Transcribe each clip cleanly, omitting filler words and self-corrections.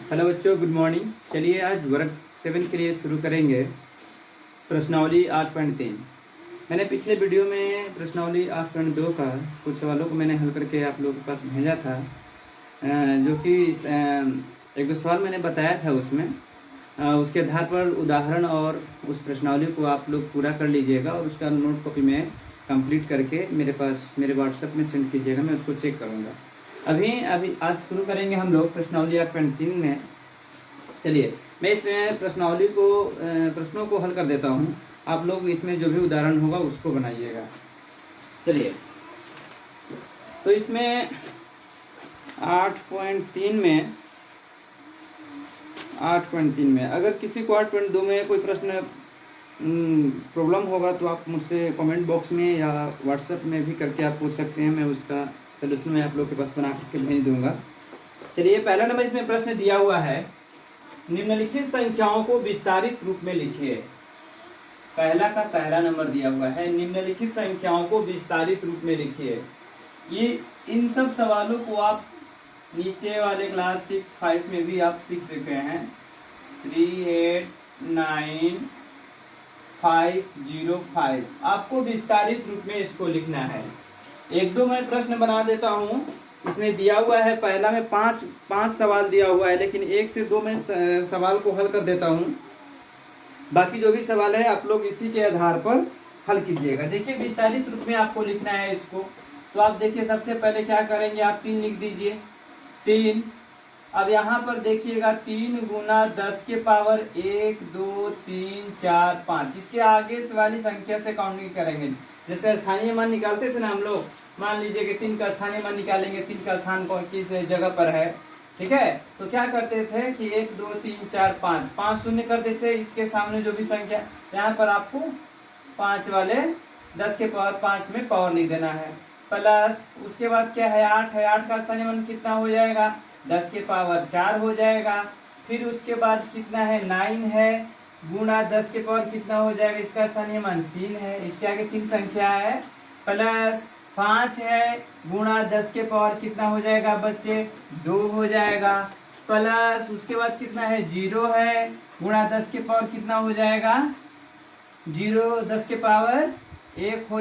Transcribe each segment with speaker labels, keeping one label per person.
Speaker 1: Hello बच्चों, good morning. चलिए आज वर्ग 7 के लिए शुरू करेंगे प्रश्नावली 8.3। मैंने पिछले वीडियो में प्रश्नावली 8.2 का कुछ सवालों को मैंने हल करके आप लोगों के पास भेजा था, जो कि एक दो सवाल मैंने बताया था उसमें। उसके आधार पर उदाहरण और उस प्रश्नावली को आप लोग पूरा कर लीजिएगा और उसका नोट कॉपी में कंप्लीट करके मेरे पास मेरे व्हाट्सएप में सेंड कीजिएगा, मैं उसको चेक करूँगा। अभी आज शुरू करेंगे हम लोग प्रश्नावली 8.3 में। चलिए मैं इसमें प्रश्नों को हल कर देता हूँ, आप लोग इसमें जो भी उदाहरण होगा उसको बनाइएगा। चलिए तो इसमें 8.3 में अगर किसी को 8.2 में कोई प्रश्न प्रॉब्लम होगा तो आप मुझसे कमेंट बॉक्स में या व्हाट्सएप में भी करके आप पूछ सकते हैं। मैं उसका सलूशन मैं आप लोग के पास बना करके भेज दूंगा। चलिए पहला नंबर इसमें प्रश्न दिया हुआ है, निम्नलिखित संख्याओं को विस्तारित रूप में लिखिए। पहला नंबर दिया हुआ है, निम्नलिखित संख्याओं को विस्तारित रूप में लिखिए। ये इन सब सवालों को आप नीचे वाले क्लास 6-5 में भी आप सीख चुके हैं। 3895505 आपको विस्तारित रूप में इसको लिखना है। एक दो मैं प्रश्न बना देता हूँ। इसमें दिया हुआ है, पहला में पांच सवाल दिया हुआ है, लेकिन 1 से 2 में सवाल को हल कर देता हूँ। बाकी जो भी सवाल है आप लोग इसी के आधार पर हल कीजिएगा। देखिए विस्तारित रूप में आपको लिखना है इसको। तो आप देखिए सबसे पहले क्या करेंगे, आप 3 लिख दीजिए। 3 अब यहाँ पर देखिएगा 3 गुना 10 के पावर 1 2 3 4 5। इसके आगे वाली संख्या से काउंटिंग करेंगे। जैसे स्थानीय मान निकालते थे ना हम लोग, मान लीजिए कि 3 का स्थानीय मान निकालेंगे, 3 का स्थान किस जगह पर है, ठीक है। तो क्या करते थे कि 1 2 3 4 5 शून्य कर देते। इसके सामने जो भी संख्या, यहाँ पर आपको 5 वाले 10 के पावर 5 में पावर नहीं देना है। प्लस उसके बाद क्या है, 8 है। 8 का स्थानीय मान कितना हो जाएगा, 10 के पावर 4 हो जाएगा। फिर उसके बाद कितना है, 9 है, गुणा 10 के पावर कितना हो जाएगा, इसका स्थानीय मान 3 है। इसके आगे 3 संख्या है। प्लस 5 है, गुणा 10 के पावर कितना हो जाएगा बच्चे, 2 हो जाएगा। प्लस उसके बाद कितना है, 0 है, गुणा 10 के पावर कितना हो जाएगा, 0 10 के पावर 1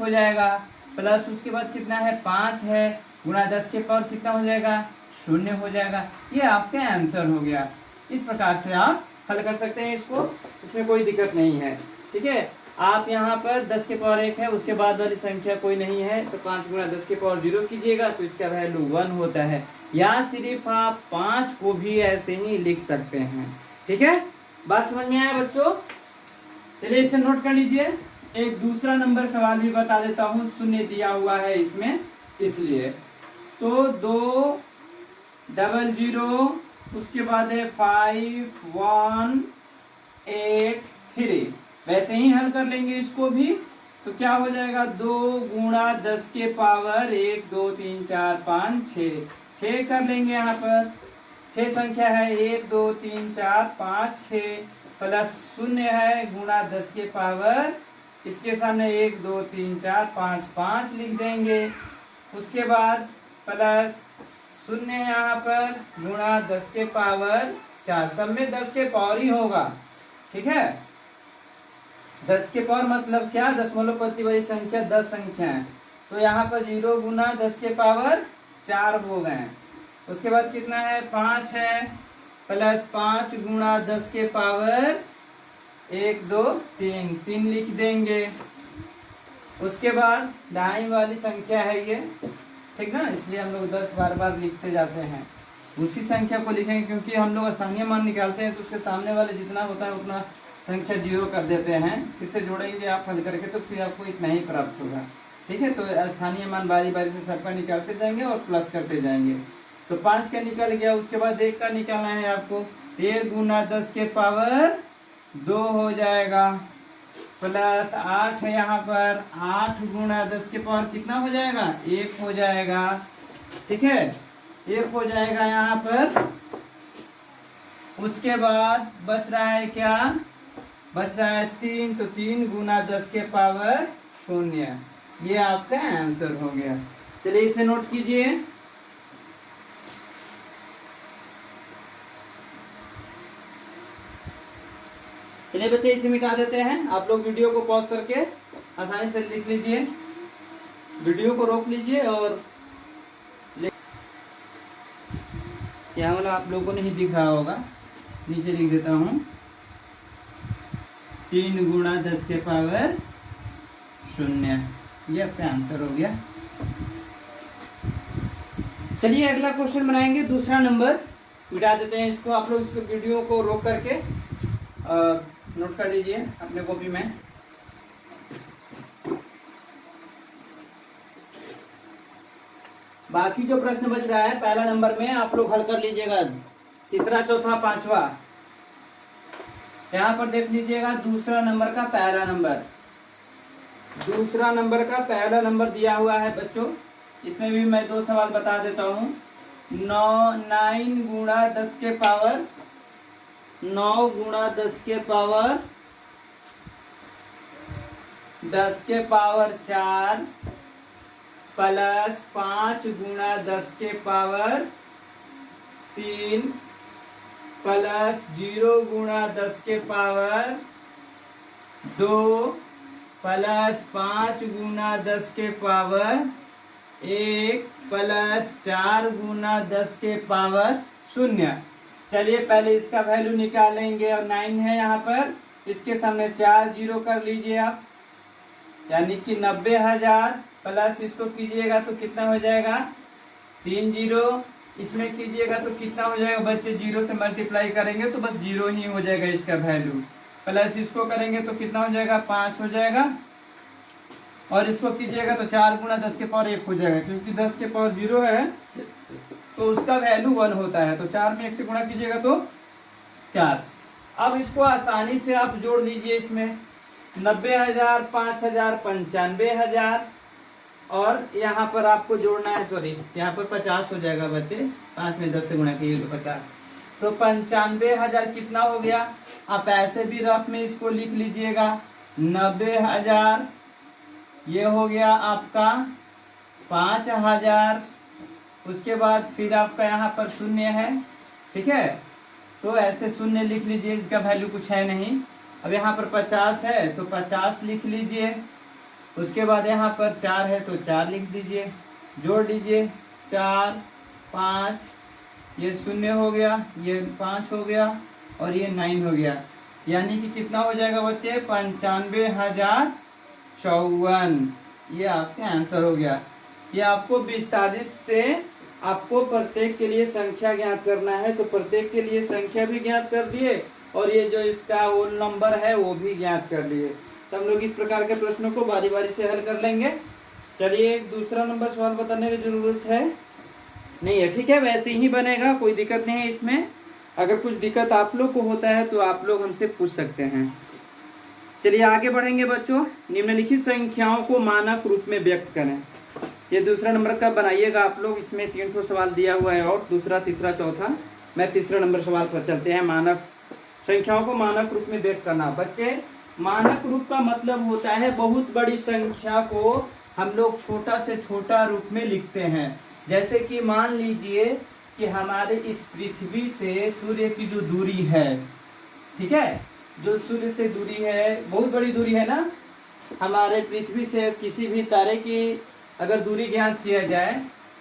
Speaker 1: हो जाएगा। प्लस उसके बाद कितना है, 5 है, गुणा 10 के पावर कितना हो जाएगा, 0 हो जाएगा। ये आपका आंसर हो गया। इस प्रकार से आप हल कर सकते हैं इसको, इसमें कोई दिक्कत नहीं है, ठीक है। आप यहाँ पर 10 के पावर 1 है, उसके बाद वाली संख्या कोई नहीं है, तो 5 गुणा 10 के पावर 0 कीजिएगा तो इसका वैल्यू 1 होता है। या सिर्फ आप 5 को भी ऐसे ही लिख सकते हैं, ठीक है। बात समझ में आया बच्चों? चलिए इसे नोट कर लीजिए। एक दूसरा नंबर सवाल भी बता देता हूँ, शून्य दिया हुआ है इसमें, इसलिए तो 2 00 उसके बाद है 5183। वैसे ही हल कर लेंगे इसको भी। तो क्या हो जाएगा, 2 गुणा 10 के पावर 1 2 3 4 5 6 कर लेंगे। यहाँ पर 6 संख्या है, 1 2 3 4 5 6। प्लस 0 है, गुणा 10 के पावर, इसके सामने 1 2 3 4 5 लिख देंगे। उसके बाद प्लस 0 है यहाँ पर, गुणा 10 के पावर 4। सब में 10 के पावर ही होगा, ठीक है। 10 के पावर मतलब क्या, दशमलव प्रति वाली संख्या 10 संख्या है। तो यहाँ पर 0 गुना 10 के पावर 4 हो गए। उसके बाद कितना है, 5 है, प्लस 5 गुणा 10 के पावर 1 2 3 लिख देंगे। उसके बाद दाईं वाली संख्या है ये, ठीक ना, इसलिए हम लोग 10 बार लिखते जाते हैं। उसी संख्या को लिखेंगे क्योंकि हम लोग स्थानीय मान निकालते हैं, तो उसके सामने वाले जितना होता है उतना संख्या 0 कर देते हैं। फिर से जोड़ेंगे आप हल करके, तो फिर आपको इतना ही प्राप्त होगा, ठीक है। तो स्थानीय मान बारी बारी से सबका निकालते जाएंगे और प्लस करते जाएंगे। तो 5 का निकल गया। उसके बाद 1 का निकालना है आपको। 1 गुना 10 के पावर 2 हो जाएगा। प्लस 8 है यहाँ पर, 8 गुणा 10 के पावर कितना हो जाएगा, 1 हो जाएगा, ठीक है। 1 हो जाएगा यहाँ पर। उसके बाद बच रहा है क्या, बच रहा है 3। तो 3 गुना 10 के पावर 0। ये आपका आंसर हो गया। चलिए इसे नोट कीजिए। चलिए बच्चे इसे मिटा देते हैं। आप लोग वीडियो को पॉज करके आसानी से लिख लीजिए, वीडियो को रोक लीजिए और क्या वाला आप लोगों को नहीं दिख रहा होगा, नीचे लिख देता हूँ 3 गुणा 10 के पावर 0। ये आपका आंसर हो गया। चलिए अगला क्वेश्चन बनाएंगे, दूसरा नंबर। मिटा देते हैं इसको, आप लोग इसको वीडियो को रोक करके नोट कर लीजिए अपने कॉपी में। बाकी जो प्रश्न बच रहा है पहला नंबर में आप लोग हल कर लीजिएगा, तीसरा चौथा पांचवा। यहाँ पर देख लीजिएगा दूसरा नंबर का पहला नंबर, दूसरा नंबर का पहला नंबर दिया हुआ है बच्चों। इसमें भी मैं 2 सवाल बता देता हूँ। 9 गुणा 10 के पावर 9 गुणा 10 के पावर 4 प्लस 5 गुणा 10 के पावर 3 प्लस 0 गुणा 10 के पावर 2 प्लस 5 गुणा 10 के पावर 1 प्लस 4 गुणा 10 के पावर 0। चलिए पहले इसका वैल्यू निकालेंगे और 9 है यहाँ पर, इसके सामने 4 जीरो कर लीजिए आप, यानी कि 90,000 प्लस इसको कीजिएगा तो कितना हो जाएगा 3 जीरो, इसमें कीजिएगा तो कितना हो जाएगा बच्चे, 0 से मल्टीप्लाई करेंगे तो बस 0 ही हो जाएगा इसका वैल्यू, प्लस इसको करेंगे तो कितना हो जाएगा 5 हो जाएगा, और इसको कीजिएगा तो 4 गुणा 10 के पावर 1 हो जाएगा, क्योंकि 10 के पावर 0 है तो उसका वैल्यू 1 होता है, तो 4 में 1 से गुणा कीजिएगा तो 4। अब इसको आसानी से आप जोड़ लीजिए, इसमें 90,000 5,000 95,000, और यहाँ पर आपको जोड़ना है, सॉरी यहाँ पर 50 हो जाएगा बच्चे, 5 में 10 से गुणा कीजिए तो 50, तो 95,000 कितना हो गया। आप ऐसे भी रफ में इसको लिख लीजिएगा, 90,000 ये हो गया आपका 5,000, उसके बाद फिर आपका यहाँ पर 0 है, ठीक है, तो ऐसे 0 लिख लीजिए, इसका वैल्यू कुछ है नहीं। अब यहाँ पर 50 है तो 50 लिख लीजिए, उसके बाद यहाँ पर 4 है तो 4 लिख दीजिए, जोड़ लीजिए 4 5, ये 0 हो गया, ये 5 हो गया और ये 9 हो गया, यानी कि कितना हो जाएगा बच्चे 95,054। ये आपके आंसर हो गया। ये आपको विस्तारित से आपको प्रत्येक के लिए संख्या ज्ञात करना है, तो प्रत्येक के लिए संख्या भी ज्ञात कर दिए और ये जो इसका होल नंबर है वो भी ज्ञात कर लिए। तो हम लोग इस प्रकार के प्रश्नों को बारी बारी से हल कर लेंगे। चलिए दूसरा नंबर सवाल बताने की जरूरत है नहीं है, ठीक है, वैसे ही बनेगा, कोई दिक्कत नहीं है इसमें। अगर कुछ दिक्कत आप लोग को होता है तो आप लोग हमसे पूछ सकते हैं। चलिए आगे बढ़ेंगे बच्चों। निम्नलिखित संख्याओं को मानक रूप में व्यक्त करें। ये दूसरा नंबर का बनाइएगा आप लोग, इसमें 3 ठो सवाल दिया हुआ है, और दूसरा तीसरा चौथा। मैं तीसरा नंबर सवाल पर चलते हैं। मानक संख्याओं को मानक रूप में व्यक्त करना। बच्चे मानक रूप का मतलब होता है बहुत बड़ी संख्या को हम लोग छोटा से छोटा रूप में लिखते हैं। जैसे कि मान लीजिए कि हमारे इस पृथ्वी से सूर्य की जो दूरी है, ठीक है, जो सूर्य से दूरी है बहुत बड़ी दूरी है ना, हमारे पृथ्वी से किसी भी तारे की अगर दूरी ज्ञात किया जाए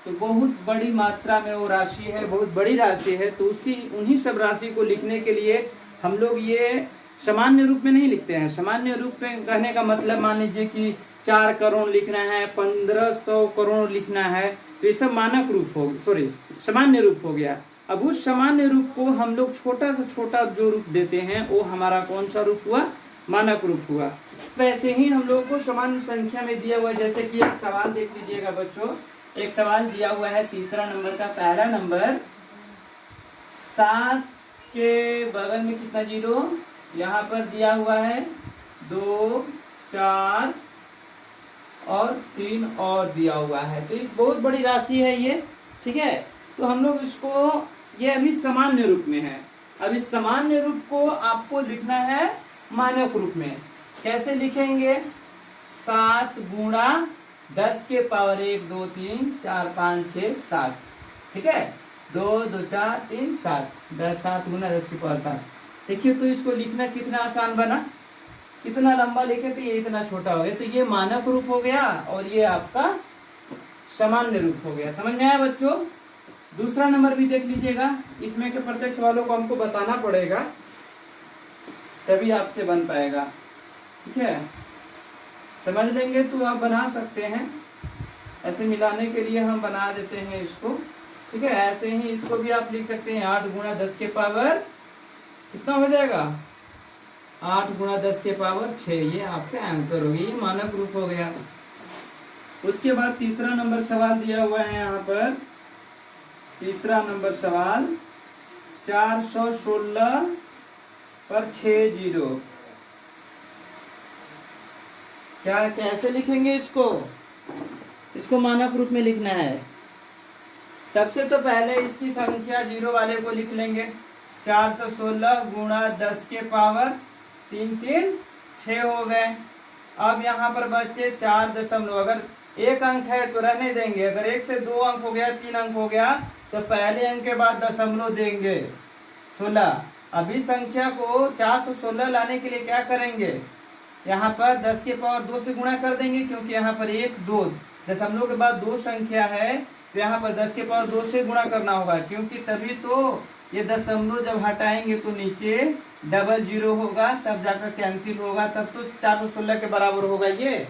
Speaker 1: तो बहुत बड़ी मात्रा में वो राशि है, बहुत बड़ी राशि है। तो उन्हीं सब राशि को लिखने के लिए हम लोग ये सामान्य रूप में नहीं लिखते हैं। सामान्य रूप में कहने का मतलब मान लीजिए कि 4 करोड़ लिखना है, 1500 करोड़ लिखना है, तो ये सब मानक रूप हो, सॉरी सामान्य रूप हो गया। अब उस सामान्य रूप को हम लोग छोटा से छोटा जो रूप देते हैं वो हमारा कौन सा रूप हुआ, मानक रूप हुआ। वैसे ही हम लोग को सामान्य संख्या में दिया हुआ है। जैसे कि एक सवाल देख लीजिएगा बच्चों, एक सवाल दिया हुआ है तीसरा नंबर का पहला नंबर, 7 के बगल में कितना जीरो, यहाँ पर दिया हुआ है 2 4 और 3 और दिया हुआ है। तो ये बहुत बड़ी राशि है ये, ठीक है। तो हम लोग इसको, ये अभी सामान्य रूप में है। अब इस सामान्य रूप को आपको लिखना है मानक रूप में। कैसे लिखेंगे, 7 गुणा 10 के पावर 1 2 3 4 5 6 7, ठीक है, 2 2 4 3 7, 7 गुणा 10 के पावर 7। देखिए तो इसको लिखना कितना आसान बना, कितना लंबा लिखे तो ये इतना छोटा हो गया। तो ये मानक रूप हो गया और ये आपका सामान्य रूप हो गया। समझ में आया बच्चों? दूसरा नंबर भी देख लीजिएगा। इसमें के प्रत्येक सवालों को हमको बताना पड़ेगा, तभी आपसे बन पाएगा। ठीक है, समझ लेंगे तो आप बना सकते हैं। ऐसे मिलाने के लिए हम बना देते हैं इसको। ठीक है, ऐसे ही इसको भी आप लिख सकते हैं 8 गुणा 10 के पावर कितना हो जाएगा, 8 गुणा 10 के पावर 6। ये आपका आंसर हो गया, ये मानक रूप हो गया। उसके बाद तीसरा नंबर सवाल दिया हुआ है यहाँ पर। तीसरा नंबर सवाल 416 पर 6 जीरो, क्या कैसे लिखेंगे इसको? इसको मानक रूप में लिखना है। सबसे तो पहले इसकी संख्या जीरो वाले को लिख लेंगे। 416 गुणा 10 के पावर 3 3 6 हो गए। अब यहाँ पर बच्चे 4 दशमलव, अगर एक अंक है तो रहने देंगे, अगर 1 से 2 अंक हो गया, 3 अंक हो गया तो पहले अंक के बाद दशमलव देंगे 16। अभी संख्या को 416 लाने के लिए क्या करेंगे, यहाँ पर 10 के पावर 2 से गुणा कर देंगे, क्योंकि यहाँ पर 1 2 दशमलव के बाद 2 संख्या है तो यहाँ पर 10 के पावर 2 से गुणा करना होगा, क्योंकि तभी तो ये दशमलव जब हटाएंगे तो नीचे डबल जीरो होगा, तब जाकर कैंसिल होगा, तब तो 416 के बराबर होगा ये।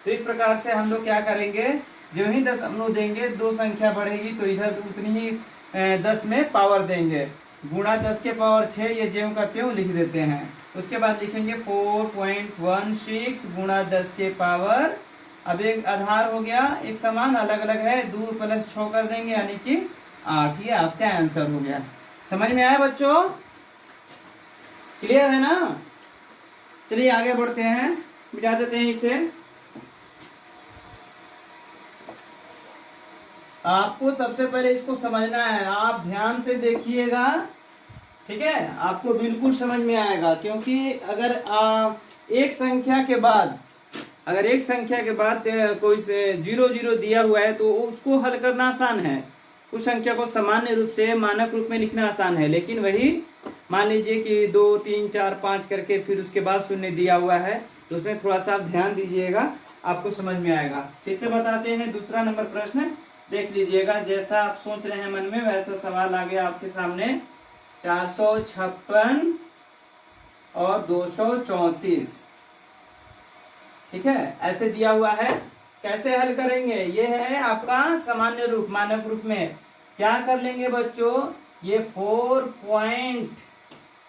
Speaker 1: तो इस प्रकार से हम लोग क्या करेंगे, जो ही दशमलव देंगे 2 संख्या बढ़ेगी तो इधर उतनी ही 10 में पावर देंगे। गुणा 10 के पावर 6, ये ज्यों का त्यों लिख देते हैं। उसके बाद लिखेंगे 4.16 गुणा 10 के पावर, अब एक आधार हो गया, एक समान अलग अलग है, 2 + 6 कर देंगे यानी कि 8। ये आपका आंसर हो गया। समझ में आया बच्चों? क्लियर है ना? चलिए आगे बढ़ते हैं, मिटा देते हैं इसे। आपको सबसे पहले इसको समझना है, आप ध्यान से देखिएगा। ठीक है, आपको बिल्कुल समझ में आएगा, क्योंकि अगर एक संख्या के बाद कोई से 0 0 दिया हुआ है तो उसको हल करना आसान है। उस संख्या को सामान्य रूप से मानक रूप में लिखना आसान है, लेकिन वही मान लीजिए कि 2 3 4 5 करके फिर उसके बाद शून्य दिया हुआ है, तो उसमें थोड़ा सा आप ध्यान दीजिएगा, आपको समझ में आएगा। फिर से बताते हैं, दूसरा नंबर प्रश्न देख लीजिएगा। जैसा आप सोच रहे हैं मन में वैसा सवाल आ गया आपके सामने। 456 और 234, ठीक है, ऐसे दिया हुआ है। कैसे हल करेंगे, ये है आपका सामान्य रूप। मानक रूप में क्या कर लेंगे बच्चों, ये 4 पॉइंट,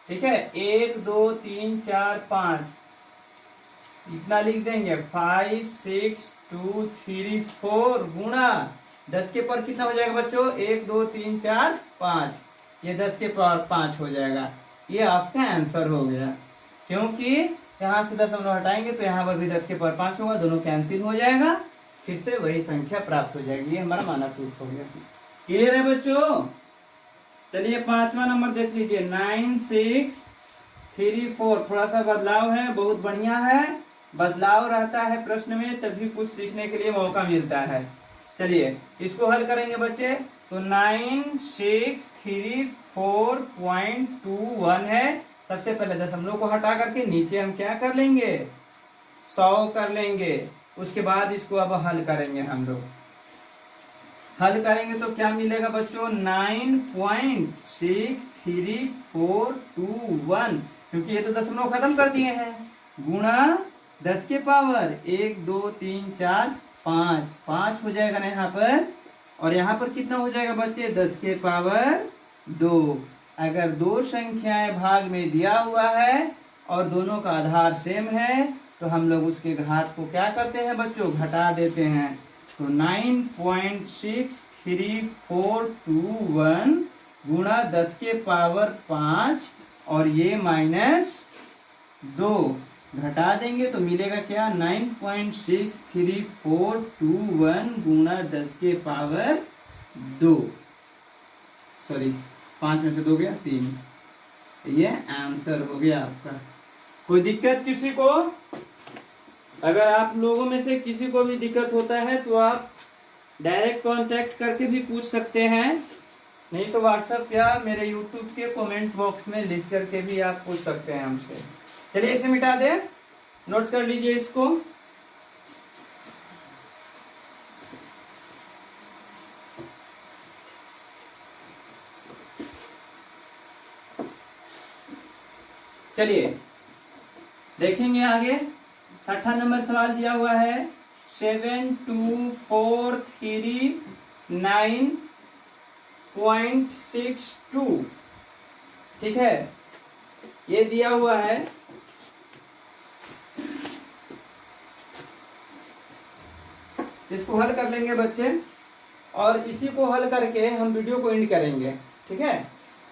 Speaker 1: ठीक है, 1 2 3 4 5 इतना लिख देंगे, 5 6 2 3 4 गुणा 10 के पावर कितना हो जाएगा बच्चों, 1 2 3 4 5, ये 10 के पावर 5 हो जाएगा। ये आपका आंसर हो गया, क्योंकि यहाँ से दशमलव हटाएंगे तो यहाँ पर भी 10 के पावर 5 होगा, दोनों कैंसिल हो जाएगा, फिर से वही संख्या प्राप्त हो जाएगी। ये हमारा मानक रूप हो गया। क्लियर है बच्चों? चलिए पांचवा नंबर देख लीजिए, 9 6 3 4। थोड़ा सा बदलाव है, बहुत बढ़िया है। बदलाव रहता है प्रश्न में, तभी कुछ सीखने के लिए मौका मिलता है। चलिए इसको हल करेंगे बच्चे। तो 9 6 3 4.21 है। सबसे पहले दशमलव को हटा करके नीचे हम क्या कर लेंगे, 100 कर लेंगे। उसके बाद इसको अब हल करेंगे हम लोग। हल करेंगे तो क्या मिलेगा बच्चों, 9.63421, क्योंकि ये तो दशमलव खत्म कर दिए हैं, गुणा 10 के पावर 1 2 3 4 5 5 हो जाएगा ना यहाँ पर। और यहाँ पर कितना हो जाएगा बच्चे, 10 के पावर 2। अगर दो संख्याएं भाग में दिया हुआ है और दोनों का आधार सेम है तो हम लोग उसके घात को क्या करते हैं बच्चों, घटा देते हैं। तो 9.63421 गुणा 10 के पावर 5 और ये -2 घटा देंगे तो मिलेगा क्या, 9.63421 गुणा 10 के पावर 2, सॉरी 5 में से 2 गया 3। ये आंसर हो गया आपका। कोई दिक्कत किसी को? अगर आप लोगों में से किसी को भी दिक्कत होता है तो आप डायरेक्ट कांटेक्ट करके भी पूछ सकते हैं। नहीं तो व्हाट्सएप या मेरे यूट्यूब के कमेंट बॉक्स में लिख करके भी आप पूछ सकते हैं हमसे। चलिए इसे मिटा दें, नोट कर लीजिए इसको। चलिए देखेंगे आगे। छठा नंबर सवाल दिया हुआ है 724339.62। ठीक है, ये दिया हुआ है। इसको हल कर लेंगे बच्चे, और इसी को हल करके हम वीडियो को एंड करेंगे। ठीक है,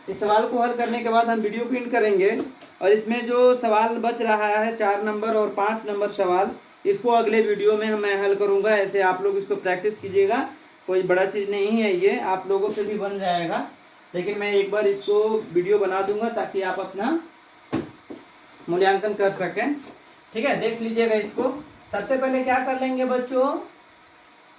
Speaker 1: इस सवाल को हल करने के बाद हम वीडियो को एंड करेंगे, और इसमें जो सवाल बच रहा है 4 नंबर और 5 नंबर सवाल, इसको अगले वीडियो में मैं हल करूंगा। ऐसे आप लोग इसको प्रैक्टिस कीजिएगा, कोई बड़ा चीज़ नहीं है ये, आप लोगों से भी बन जाएगा। लेकिन मैं एक बार इसको वीडियो बना दूंगा ताकि आप अपना मूल्यांकन कर सकें। ठीक है, देख लीजिएगा इसको। सबसे पहले क्या कर लेंगे बच्चों,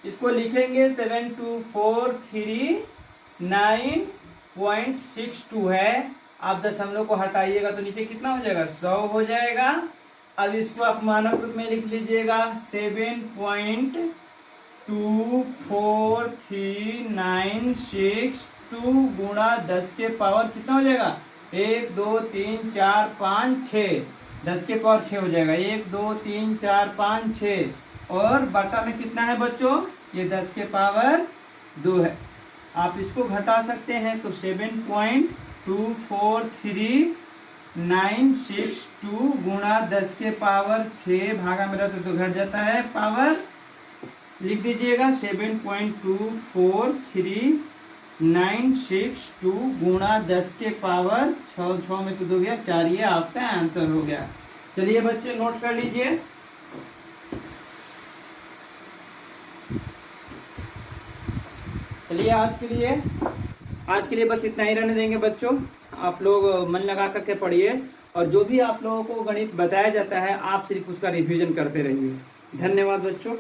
Speaker 1: इसको लिखेंगे 724339.62 है। आप दशमलव को हटाइएगा तो नीचे कितना हो जाएगा, 100 हो जाएगा। अब इसको आप मानक रूप में लिख लीजिएगा 7.24396 गुणा 10 के पावर कितना हो जाएगा, 1 2 3 4 5 6, 10 के पावर 6 हो जाएगा। 1 2 3 4 5 6, और बटा में कितना है बच्चों, ये 10 के पावर 2 है। आप इसको घटा सकते हैं तो 7.24396 गुणा 10 के पावर 6 भागा मेरा तो घट जाता है पावर, लिख दीजिएगा 7.24396 गुणा 10 के पावर 6 में से 2 गया 4, ये आपका आंसर हो गया। चलिए बच्चे नोट कर लीजिए। चलिए आज के लिए बस इतना ही रहने देंगे बच्चों। आप लोग मन लगा करके पढ़िए, और जो भी आप लोगों को गणित बताया जाता है आप सिर्फ उसका रिवीजन करते रहिए। धन्यवाद बच्चों।